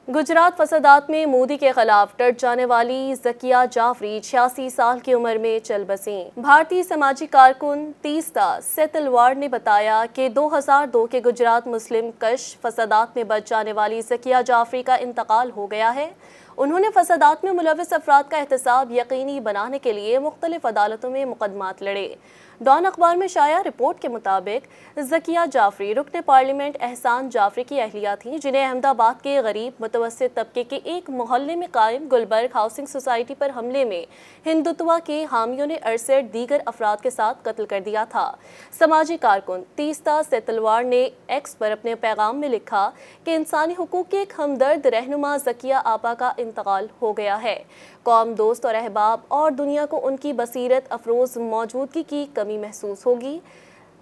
गुजरात फसादात में मोदी के खिलाफ डट जाने वाली ज़किया जाफरी 86 साल की उम्र में चल बसीं। भारतीय समाजी कारकुन तीस्ता सेतलवाड़ ने बताया कि 2002 के गुजरात मुस्लिम कश फसादात में बच जाने वाली ज़किया जाफरी का इंतकाल हो गया है। उन्होंने फसादात में मुलविस अफराद का एहतसाब यकीनी बनाने के लिए मुख्तलिफ अदालतों में मुकदमात लड़े। डॉन अखबार में शाया रिपोर्ट के मुताबिक ज़किया जाफरी रुकने पार्लियामेंट एहसान जाफरी की अहलिया थी, जिन्हें अहमदाबाद के गरीब मुतवस्सित तबके के एक मोहल्ले में कायम गुलबर्ग हाउसिंग सोसाइटी पर हमले में हिंदुत्वा के हामियों ने 68 दीगर अफराद के साथ कत्ल कर दिया था। समाजी कारकुन तीस्ता सेतलवाड़ ने एक्स पर अपने पैगाम में लिखा कि इंसानी हुकूक के एक हमदर्द रहनुमा ज़किया आपा का इंतकाल हो गया है। कौम, दोस्त और अहबाब और दुनिया को उनकी बसीरत अफरोज़ मौजूदगी की कमी महसूस होगी।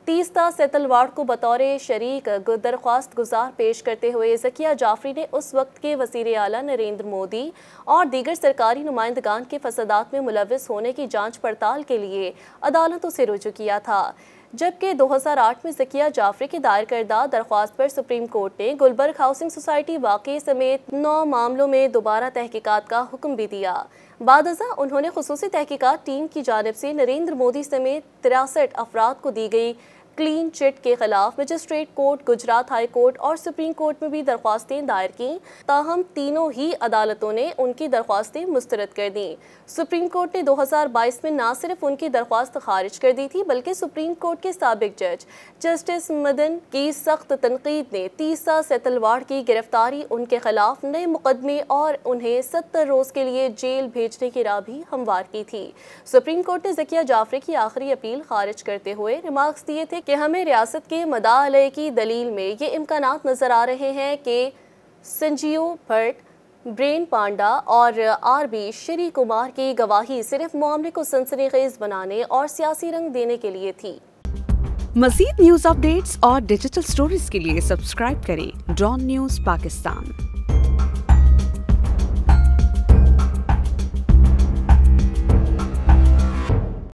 तीस्ता सेतलवाड़ को बतौर शरीक दरख्वास्त गुजार पेश करते हुए ज़किया जाफरी ने उस वक्त के वज़ीर आला नरेंद्र मोदी और दीगर सरकारी नुमाइंदगान के फसादात में मुलविस होने की जांच पड़ताल के लिए अदालतों से रुजू किया था। जबकि 2008 में ज़किया जाफरी की दायर करदा दरख्वास्त पर सुप्रीम कोर्ट ने गुलबर्ग हाउसिंग सोसाइटी वाक़े समेत 9 मामलों में दोबारा तहकीकात का हुक्म भी दिया। बादअज़ा उन्होंने खुसूसी तहकीकात टीम की जानिब से नरेंद्र मोदी समेत 63 अफराद को दी गई क्लीन चिट के खिलाफ magistrate court, Gujarat high court और सुप्रीम कोर्ट में भी दरख्वास्तें दायर की। ताहम तीनों ही अदालतों ने उनकी दरख्वास्तें मुस्तरद कर दी। सुप्रीम कोर्ट ने 2022 में न सिर्फ उनकी दरख्वास्त खारिज कर दी थी, बल्कि सुप्रीम कोर्ट के साबिक जज जस्टिस मदन की सख्त तनकीद ने तीस्ता सेतलवाड़ की गिरफ्तारी, उनके खिलाफ नए मुकदमे और उन्हें 70 रोज़ के लिए जेल भेजने की राह भी हमवार की थी। सुप्रीम कोर्ट ने ज़किया जाफरी की आखिरी अपील खारिज करते हुए रिमार्क्स दिए थे कि हमें रियासत के मदाअलय की दलील में ये इम्कानात नज़र आ रहे हैं कि संजीव भट्ट, ब्रेन पांडा और आरबी श्री कुमार की गवाही सिर्फ मामले को सनसनीखेज बनाने और सियासी रंग देने के लिए थी। मज़ीद न्यूज़ अपडेट्स और डिजिटल स्टोरीज के लिए सब्सक्राइब करें डॉन न्यूज़ पाकिस्तान।